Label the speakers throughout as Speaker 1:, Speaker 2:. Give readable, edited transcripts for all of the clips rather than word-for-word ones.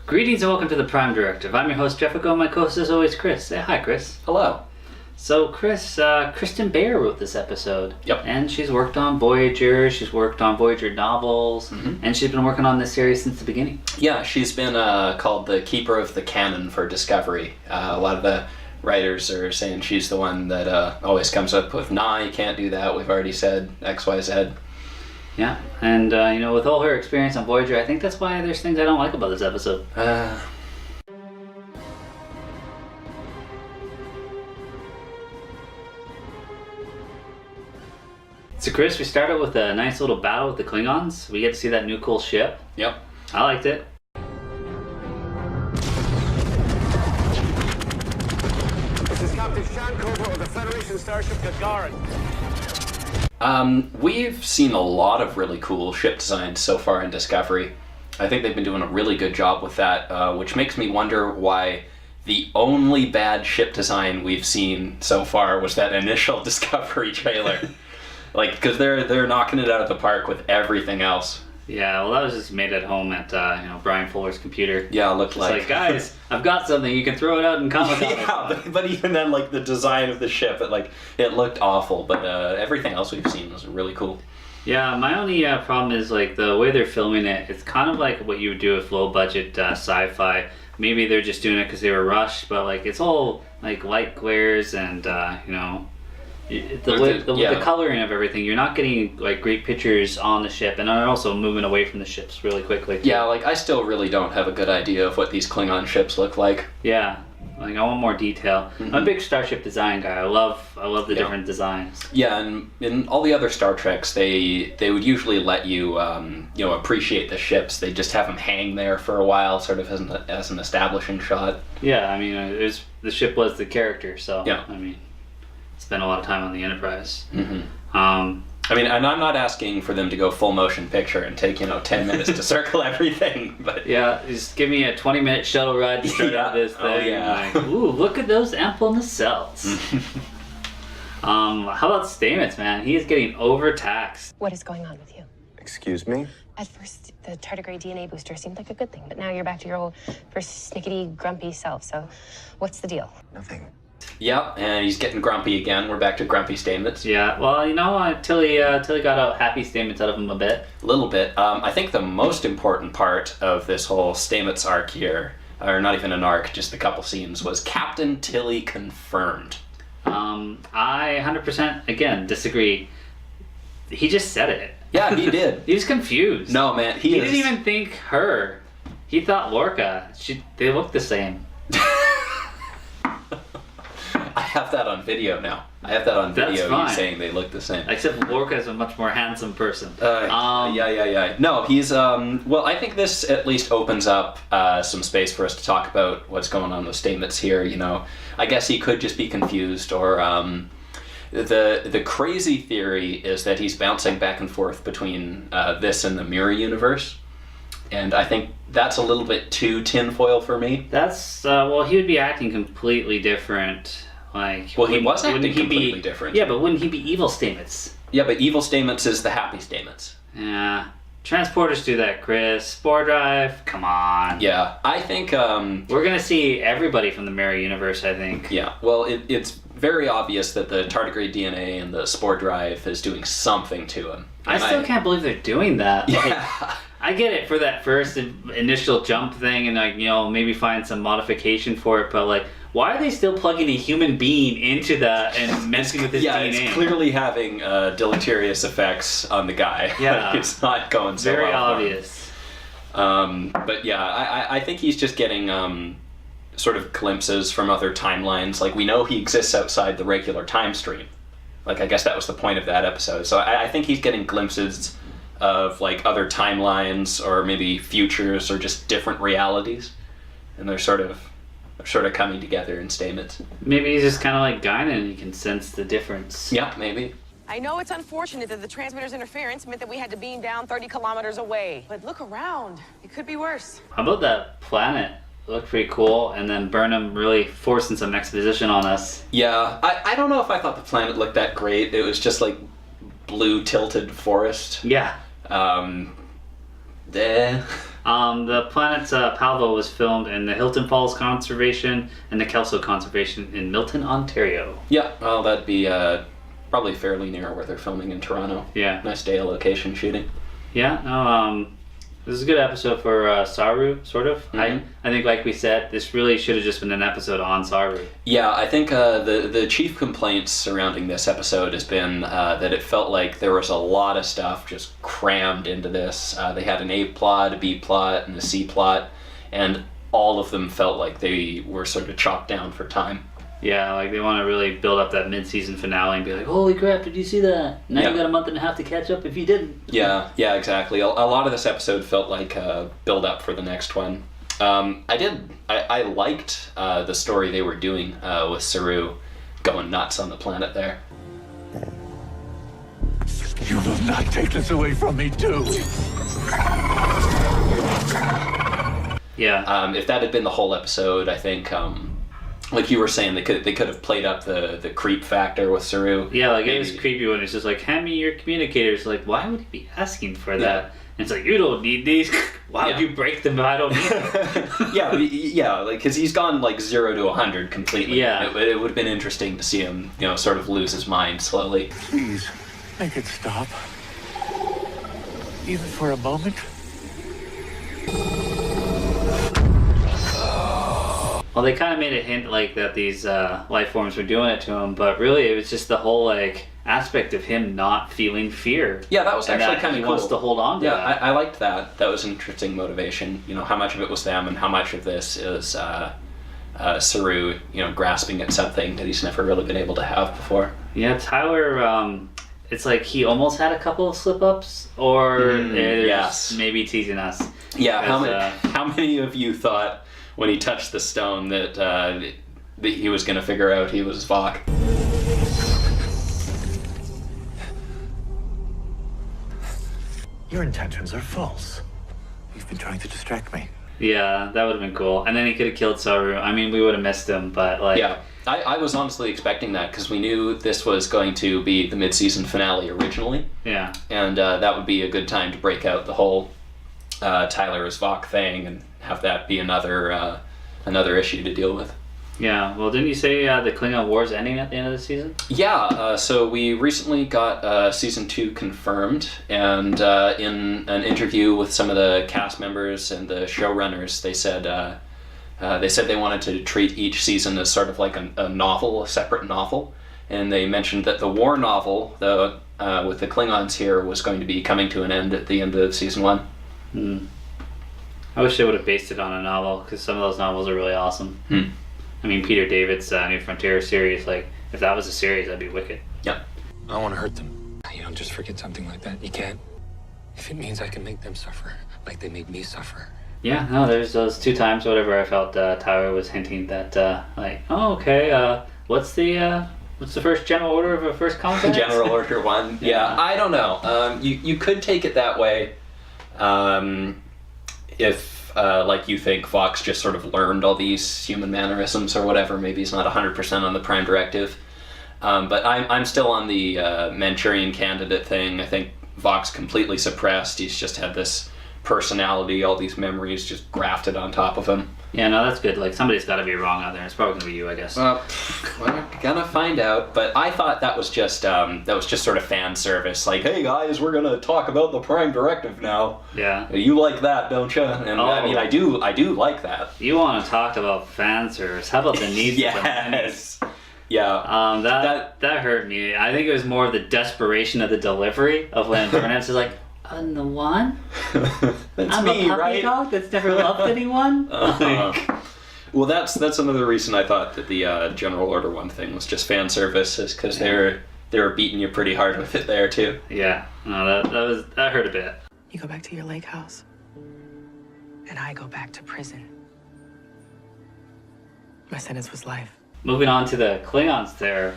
Speaker 1: Greetings and welcome to the Prime Directive. I'm your host, Jeffico. My co-host is always Chris. Say hi, Chris.
Speaker 2: Hello.
Speaker 1: So, Chris, Kirsten Beyer wrote this episode.
Speaker 2: Yep.
Speaker 1: And she's worked on Voyager, she's worked on Voyager novels, and she's been working on this series since the beginning.
Speaker 2: Yeah, she's been called the keeper of the canon for Discovery. A lot of the writers are saying she's the one that always comes up with, nah, you can't do that, we've already said X, Y, Z.
Speaker 1: Yeah, and with all her experience on Voyager, I think that's why there's things I don't like about this episode. So Chris, we started with a nice little battle with the Klingons. We get to see that new cool ship.
Speaker 2: Yep.
Speaker 1: I liked it.
Speaker 3: This is Captain Shankover of the Federation starship Gagarin.
Speaker 2: We've seen a lot of really cool ship designs so far in Discovery. I think they've been doing a really good job with that, which makes me wonder why the only bad ship design we've seen so far was that initial Discovery trailer. Because they're knocking it out of the park with everything else.
Speaker 1: Yeah, well, that was just made at home at Brian Fuller's computer.
Speaker 2: Yeah, it looked
Speaker 1: like guys, I've got something. You can throw it out in Comic-Con.
Speaker 2: Yeah, but even then, the design of the ship, it looked awful. But everything else we've seen was really cool.
Speaker 1: Yeah, my only problem is the way they're filming it. It's kind of like what you would do with low budget sci-fi. Maybe they're just doing it because they were rushed, but it's all light glares and the coloring of everything. You're not getting great pictures on the ship, and they're also moving away from the ships really quickly too.
Speaker 2: Yeah, I still really don't have a good idea of what these Klingon ships look like.
Speaker 1: Yeah, I want more detail. I'm a big starship design guy. I love the different designs.
Speaker 2: Yeah, and in all the other Star Treks, they would usually let you appreciate the ships. They just have them hang there for a while, sort of as an establishing shot.
Speaker 1: Yeah, I mean, the ship was the character, so
Speaker 2: yeah.
Speaker 1: I mean, spent a lot of time on the Enterprise.
Speaker 2: And I'm not asking for them to go full motion picture and take 10 minutes to circle everything, but
Speaker 1: yeah, just give me a 20-minute shuttle ride to start out this thing.
Speaker 2: Oh, yeah.
Speaker 1: Ooh, look at those ample nacelles. How about Stamets, man? He is getting overtaxed.
Speaker 4: What is going on with you?
Speaker 3: Excuse me?
Speaker 4: At first, the tardigrade DNA booster seemed like a good thing, but now you're back to your old first snickety, grumpy self. So, what's the deal?
Speaker 3: Nothing.
Speaker 2: Yeah, and he's getting grumpy again. We're back to grumpy Stamets.
Speaker 1: Yeah, well, Tilly got out happy Stamets out of him a bit.
Speaker 2: A little bit. I think the most important part of this whole Stamets arc here, or not even an arc, just a couple scenes, was Captain Tilly confirmed.
Speaker 1: I 100% again disagree. He just said it.
Speaker 2: Yeah, he did.
Speaker 1: He was confused.
Speaker 2: No, man, he
Speaker 1: didn't even think her. He thought Lorca. They look the same.
Speaker 2: I have that on video now. You saying they look the same.
Speaker 1: Except Lorca is a much more handsome person.
Speaker 2: Yeah. No, he's, well, I think this at least opens up some space for us to talk about what's going on with Stamets here, I guess he could just be confused, or, the crazy theory is that he's bouncing back and forth between this and the mirror universe. And I think that's a little bit too tinfoil for me.
Speaker 1: That's, he would be acting completely different.
Speaker 2: He was acting completely different.
Speaker 1: Yeah, but wouldn't he be evil Stamets?
Speaker 2: Yeah, but evil Stamets is the happy Stamets.
Speaker 1: Yeah. Transporters do that, Chris. Spore drive, come on.
Speaker 2: Yeah, I think...
Speaker 1: we're going to see everybody from the mirror universe, I think.
Speaker 2: Yeah, well, it's very obvious that the tardigrade DNA and the spore drive is doing something to him.
Speaker 1: I still can't believe they're doing that.
Speaker 2: Yeah.
Speaker 1: I get it for that first initial jump thing and maybe find some modification for it, but why are they still plugging a human being into that and messing with his DNA?
Speaker 2: Yeah, it's clearly having deleterious effects on the guy.
Speaker 1: Yeah.
Speaker 2: It's not going so
Speaker 1: very
Speaker 2: well.
Speaker 1: Obvious.
Speaker 2: But yeah, I think he's just getting sort of glimpses from other timelines. We know he exists outside the regular time stream. I guess that was the point of that episode. So I think he's getting glimpses of other timelines, or maybe futures, or just different realities, and they're sort of coming together in Stamets.
Speaker 1: Maybe he's just kind of like Guinan and he can sense the difference.
Speaker 2: Yeah, maybe.
Speaker 5: I know it's unfortunate that the transmitter's interference meant that we had to beam down 30 kilometers away, but look around. It could be worse.
Speaker 1: How about that planet? It looked pretty cool, and then Burnham really forcing some exposition on us.
Speaker 2: Yeah, I don't know if I thought the planet looked that great. It was just blue tilted forest.
Speaker 1: Yeah. The planet's Palvo was filmed in the Hilton Falls Conservation and the Kelso Conservation in Milton, Ontario.
Speaker 2: Yeah, well, that'd be probably fairly near where they're filming in Toronto.
Speaker 1: Yeah.
Speaker 2: Nice day of location shooting.
Speaker 1: Yeah, no, this is a good episode for Saru, sort of.
Speaker 2: Mhm.
Speaker 1: I think, like we said, this really should have just been an episode on Saru.
Speaker 2: Yeah, I think the chief complaints surrounding this episode has been that it felt like there was a lot of stuff just crammed into this. They had an A plot, a B plot, and a C plot, and all of them felt like they were sort of chopped down for time.
Speaker 1: Yeah, like they want to really build up that mid-season finale and be like, holy crap, did you see that? Now
Speaker 2: Yeah.
Speaker 1: you got a month and a half to catch up if you didn't.
Speaker 2: Yeah, exactly. A lot of this episode felt like a build up for the next one. I liked the story they were doing with Saru going nuts on the planet there.
Speaker 3: You will not take this away from me, too.
Speaker 1: Yeah.
Speaker 2: If that had been the whole episode, I think, like you were saying, they could have played up the creep factor with Saru.
Speaker 1: Yeah, like
Speaker 2: Maybe.
Speaker 1: it was creepy when it's just like, hand me your communicators. Like, why would he be asking for that? And it's like, you don't need these. Why would you break them if I don't need them?
Speaker 2: yeah, like because he's gone like 0 to 100 completely.
Speaker 1: Yeah.
Speaker 2: It would have been interesting to see him, sort of lose his mind slowly.
Speaker 3: Please, make it stop. Even for a moment.
Speaker 1: Well, they kind of made it hint like that these life forms were doing it to him, but really it was just the whole like aspect of him not feeling fear.
Speaker 2: Yeah, that was
Speaker 1: And
Speaker 2: actually
Speaker 1: that
Speaker 2: kind of
Speaker 1: he
Speaker 2: cool.
Speaker 1: wants to hold on to
Speaker 2: Yeah,
Speaker 1: that.
Speaker 2: I liked that. That was an interesting motivation. How much of it was them and how much of this is Saru, grasping at something that he's never really been able to have before.
Speaker 1: Yeah, Tyler, it's like he almost had a couple of slip-ups, or they're
Speaker 2: yes.
Speaker 1: maybe teasing us.
Speaker 2: Yeah,
Speaker 1: Because,
Speaker 2: how many of you thought when he touched the stone that he was going to figure out he was Vok?
Speaker 3: Your intentions are false. You've been trying to distract me.
Speaker 1: Yeah, that would have been cool. And then he could have killed Saru. I mean, we would have missed him, but like...
Speaker 2: Yeah, I was honestly expecting that because we knew this was going to be the mid-season finale originally.
Speaker 1: Yeah.
Speaker 2: And that would be a good time to break out the whole Tyler is Vok thing and have that be another issue to deal with.
Speaker 1: Yeah, well, didn't you say the Klingon War's ending at the end of the season?
Speaker 2: Yeah, so we recently got season 2 confirmed, and in an interview with some of the cast members and the showrunners, they said they wanted to treat each season as sort of like a novel, a separate novel, and they mentioned that the war novel, with the Klingons here, was going to be coming to an end at the end of season 1.
Speaker 1: I wish they would have based it on a novel, because some of those novels are really awesome. I mean, Peter David's New Frontier series, like, if that was a series, that'd be wicked.
Speaker 2: Yeah.
Speaker 6: I don't want to hurt them. You don't just forget something like that. You can't. If it means I can make them suffer, like they made me suffer.
Speaker 1: Yeah, no, there's those 2 times, whatever, I felt Tyler was hinting that, like, oh, okay, what's the first general order of a first contact?
Speaker 2: General Order 1. Yeah, I don't know. You could take it that way if, like, you think Fox just sort of learned all these human mannerisms or whatever. Maybe he's not 100% on the Prime Directive. But I'm still on the Manchurian Candidate thing. I think Vox completely suppressed. He's just had this personality, all these memories just grafted on top of him.
Speaker 1: Yeah, no, that's good. Like, somebody's got to be wrong out there. It's probably going to be you, I guess.
Speaker 2: Well, we're gonna find out. But I thought that was just sort of fan service. Like, hey guys, we're gonna talk about the Prime Directive now.
Speaker 1: Yeah.
Speaker 2: You like that, don't you? And I mean, I do like that.
Speaker 1: You want to talk about fan service. How about the needs of the many?
Speaker 2: Yes. Yeah.
Speaker 1: That hurt me. I think it was more of the desperation of the delivery of when Burnham's is like, I'm the one?
Speaker 2: That's
Speaker 1: I'm
Speaker 2: me,
Speaker 1: a puppy
Speaker 2: right?
Speaker 1: dog that's never loved anyone?
Speaker 2: Well, that's another reason I thought that the General Order 1 thing was just fan service, is because they were beating you pretty hard with it there too.
Speaker 1: Yeah, no, that hurt a bit.
Speaker 5: You go back to your lake house, and I go back to prison. My sentence was life.
Speaker 1: Moving on to the Klingons there,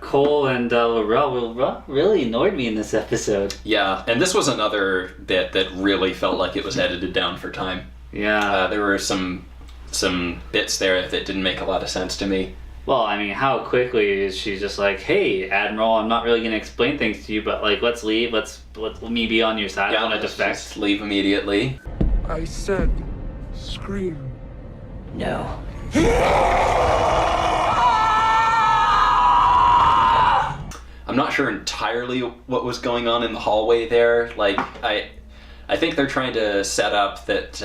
Speaker 1: Cole and Laurel really annoyed me in this episode.
Speaker 2: Yeah, and this was another bit that really felt like it was edited down for time.
Speaker 1: Yeah.
Speaker 2: There were some bits there that didn't make a lot of sense to me.
Speaker 1: Well, I mean, how quickly is she just like, hey, Admiral, I'm not really going to explain things to you, but like, let's leave. Let me be on your side. I want to defect.
Speaker 2: Just leave immediately.
Speaker 7: I said, scream.
Speaker 5: No.
Speaker 2: I'm not sure entirely what was going on in the hallway there. Like, I think they're trying to set up that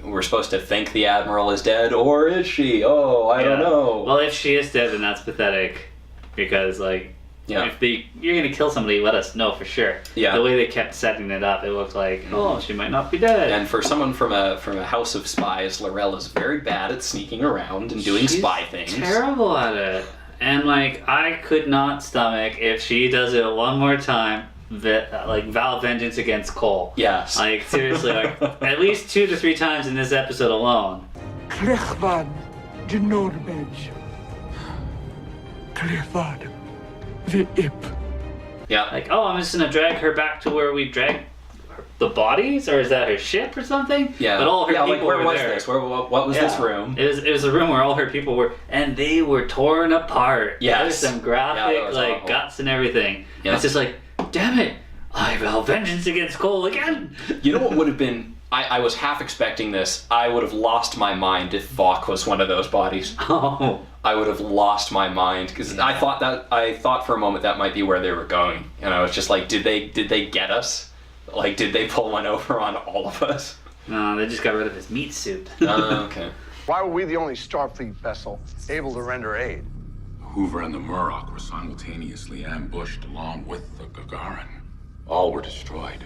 Speaker 2: we're supposed to think the Admiral is dead, or is she? Oh, I don't know.
Speaker 1: Well, if she is dead, then that's pathetic. Because, like, if you're going to kill somebody, let us know for sure.
Speaker 2: Yeah.
Speaker 1: The way they kept setting it up, it looked like, oh, she might not be dead.
Speaker 2: And for someone from a house of spies, L'Rell is very bad at sneaking around and doing spy things.
Speaker 1: Terrible at it. And, like, I could not stomach if she does it one more time, vow vengeance against Cole.
Speaker 2: Yes.
Speaker 1: Like, seriously, like, at least 2 to 3 times in this episode alone.
Speaker 7: Klechvad, Genorbej. Klechvad, the Ip.
Speaker 2: Yeah.
Speaker 1: Like, oh, I'm just gonna drag her back to where we dragged the bodies, or is that her ship or something?
Speaker 2: Yeah.
Speaker 1: But all her people
Speaker 2: like, where
Speaker 1: were
Speaker 2: was
Speaker 1: there.
Speaker 2: this? What was this room?
Speaker 1: It was a room where all her people were, and they were torn apart.
Speaker 2: Yes.
Speaker 1: There's some graphic,
Speaker 2: awful.
Speaker 1: guts and everything.
Speaker 2: Yeah.
Speaker 1: It's just like, damn it, I vow vengeance against Cole again.
Speaker 2: You know what would have been? I was half expecting this. I would have lost my mind if Vok was one of those bodies.
Speaker 1: Oh.
Speaker 2: I would have lost my mind because I thought for a moment that might be where they were going, and I was just like, did they get us? Like, did they pull one over on all of us?
Speaker 1: No, they just got rid of his meat suit.
Speaker 2: Okay.
Speaker 8: Why were we the only Starfleet vessel able to render aid?
Speaker 9: Hoover and the Murrock were simultaneously ambushed along with the Gagarin. All were destroyed.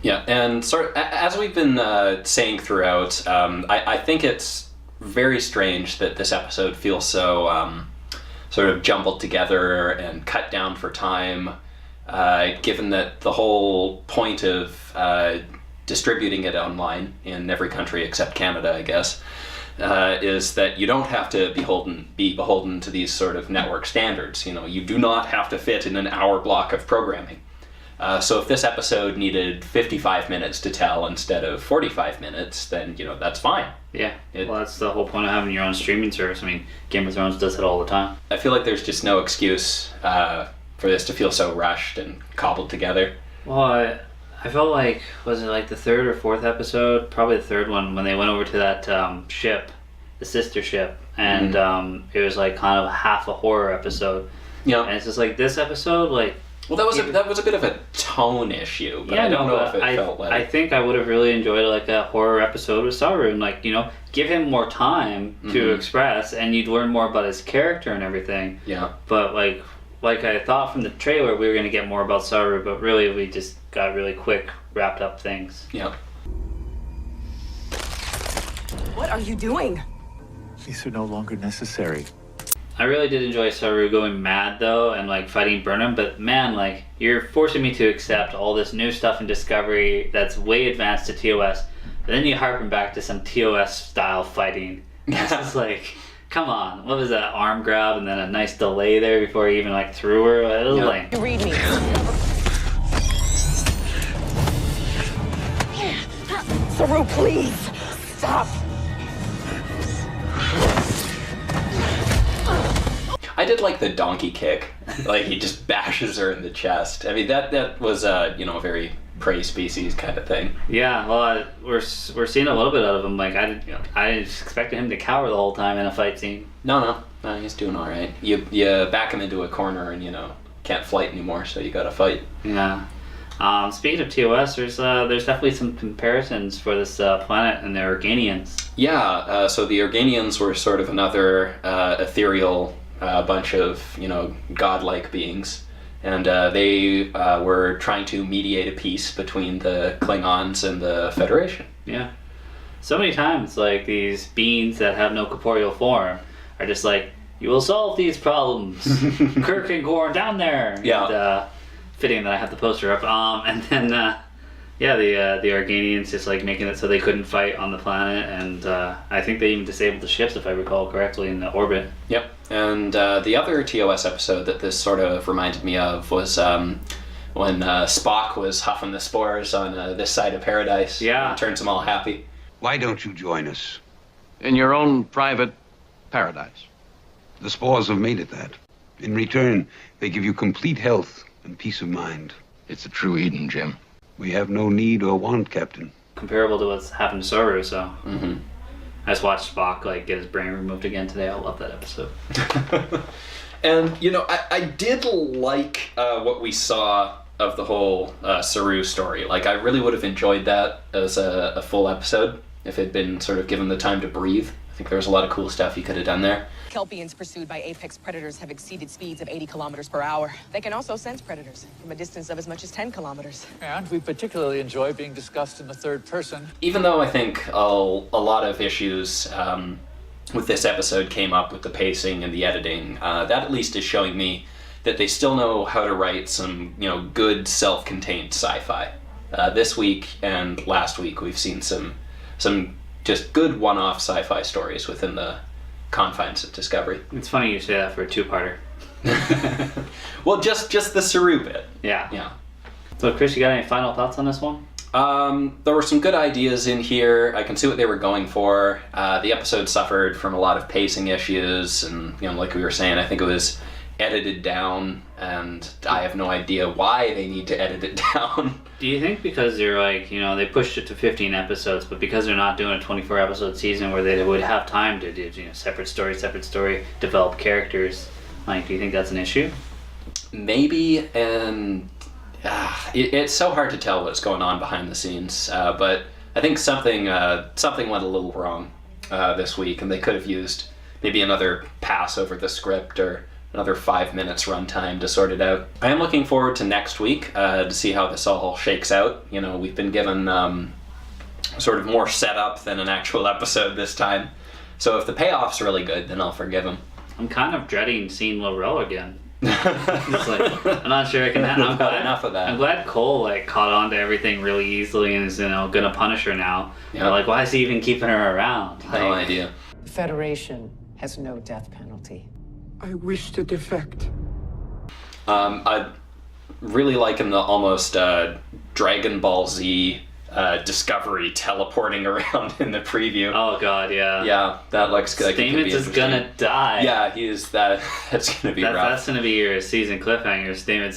Speaker 2: Yeah, and as we've been saying throughout, I think it's very strange that this episode feels so sort of jumbled together and cut down for time, given that the whole point of distributing it online in every country except Canada, I guess, is that you don't have to be beholden to these sort of network standards. You know, you do not have to fit in an hour block of programming. So if this episode needed 55 minutes to tell instead of 45 minutes, then, you know, that's fine.
Speaker 1: Yeah, well, that's the whole point of having your own streaming service. I mean, Game of Thrones does it all the time.
Speaker 2: I feel like there's just no excuse for this to feel so rushed and cobbled together.
Speaker 1: Well, I felt like, was it like the 3rd or 4th episode? Probably the 3rd one, when they went over to that ship, the sister ship, and it was like kind of half a horror episode.
Speaker 2: Yeah.
Speaker 1: And it's just like, this episode, like...
Speaker 2: Well, that was a bit of a tone issue, but I don't know if it felt like...
Speaker 1: I think I would have really enjoyed like a horror episode with Saru, and like, you know, give him more time to express, and you'd learn more about his character and everything.
Speaker 2: Yeah.
Speaker 1: But like I thought from the trailer we were going to get more about Saru, but really we just got really quick, wrapped up things.
Speaker 2: Yeah.
Speaker 5: What are you doing?
Speaker 3: These are no longer necessary.
Speaker 1: I really did enjoy Saru going mad though, and like fighting Burnham, but man, like, you're forcing me to accept all this new stuff in Discovery that's way advanced to TOS, but then you harken back to some TOS style fighting. It's just like, come on, what was that arm grab and then a nice delay there before he even like threw her? It was lame.
Speaker 5: You read me. Saru, please stop.
Speaker 2: I did like the donkey kick. Like, he just bashes her in the chest. I mean, that was a very prey species kind of thing.
Speaker 1: Yeah, well, we're seeing a little bit out of him. Like, I expected him to cower the whole time in a fight scene.
Speaker 2: No, he's doing all right. You back him into a corner and, can't fight anymore, so you gotta fight.
Speaker 1: Yeah. Speaking of TOS, there's definitely some comparisons for this planet and the Organians.
Speaker 2: Yeah, so the Organians were sort of another ethereal bunch of, godlike beings. And they were trying to mediate a peace between the Klingons and the Federation.
Speaker 1: Yeah. So many times, like, these beings that have no corporeal form are just like, you will solve these problems. Kirk and Gorn down there.
Speaker 2: Yeah.
Speaker 1: And, fitting that I have the poster up. And then, the Organians just, like, making it so they couldn't fight on the planet. And I think they even disabled the ships, if I recall correctly, in the orbit.
Speaker 2: Yep. And the other TOS episode that this sort of reminded me of was when Spock was huffing the spores on this side of paradise.
Speaker 1: Yeah.
Speaker 2: And turns them all happy.
Speaker 10: Why don't you join us?
Speaker 11: In your own private paradise.
Speaker 10: The spores have made it that. In return, they give you complete health and peace of mind.
Speaker 11: It's a true Eden, Jim.
Speaker 10: We have no need or want, Captain.
Speaker 1: comparable to what's happened to Saru. So
Speaker 2: Mm-hmm.
Speaker 1: I just watched Spock like get his brain removed again today. I love that episode.
Speaker 2: And I did like what we saw of the whole Saru story. Like, I really would have enjoyed that as a full episode if it had been sort of given the time to breathe. I think there was a lot of cool stuff you could have done there.
Speaker 5: Kelpians pursued by apex predators have exceeded speeds of 80 kilometers per hour. They can also sense predators from a distance of as much as 10 kilometers.
Speaker 12: And we particularly enjoy being discussed in the third person.
Speaker 2: Even though I think a lot of issues with this episode came up with the pacing and the editing, that at least is showing me that they still know how to write some, good self-contained sci-fi. This week and last week we've seen some just good one-off sci-fi stories within the confines of Discovery.
Speaker 1: It's funny you say that for a two-parter.
Speaker 2: Well, just the Saru bit.
Speaker 1: Yeah. So, Chris, you got any final thoughts on this one?
Speaker 2: There were some good ideas in here. I can see what they were going for. The episode suffered from a lot of pacing issues, and like we were saying, I think it was edited down, and I have no idea why they need to edit it down.
Speaker 1: Do you think because they're like, they pushed it to 15 episodes, but because they're not doing a 24-episode season where they would have time to do, separate story, develop characters, like, do you think that's an issue?
Speaker 2: Maybe, and it's so hard to tell what's going on behind the scenes, but I think something went a little wrong this week, and they could have used maybe another pass over the script or another 5 minutes runtime to sort it out. I am looking forward to next week to see how this all shakes out. We've been given sort of more setup than an actual episode this time. So if the payoff's really good, then I'll forgive him.
Speaker 1: I'm kind of dreading seeing Laurel again. It's like, I'm not sure I can handle
Speaker 2: enough of that.
Speaker 1: I'm glad Cole caught on to everything really easily and is gonna punish her now.
Speaker 2: Yeah.
Speaker 1: But, why is he even keeping her around?
Speaker 2: No idea.
Speaker 13: The Federation has no death penalty.
Speaker 7: I wish to defect.
Speaker 2: I really liking the almost Dragon Ball Z Discovery teleporting around in the preview.
Speaker 1: Oh god, yeah.
Speaker 2: Yeah, that looks like
Speaker 1: Stamets is gonna die.
Speaker 2: Yeah, that's gonna be rough.
Speaker 1: That's gonna be your season cliffhanger. Stamets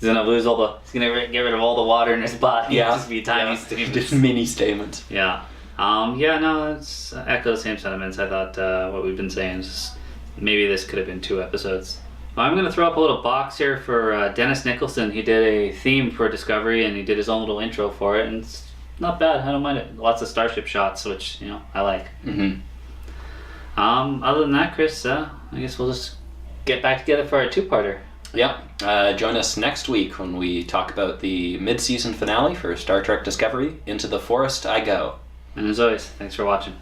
Speaker 1: he's gonna lose he's gonna get rid of all the water in his body.
Speaker 2: Yeah.
Speaker 1: Just be tiny Stamets.
Speaker 2: Just mini Stamets.
Speaker 1: Yeah. It's echo the same sentiments. I thought what we've been saying is just, maybe this could have been 2 episodes. Well, I'm going to throw up a little box here for Dennis Nicholson. He did a theme for Discovery, and he did his own little intro for it, and it's not bad. I don't mind it. Lots of starship shots, which, I like.
Speaker 2: Mm-hmm.
Speaker 1: Other than that, Chris, I guess we'll just get back together for a 2-parter.
Speaker 2: Yeah. Join us next week when we talk about the mid-season finale for Star Trek Discovery, Into the Forest I Go.
Speaker 1: And as always, thanks for watching.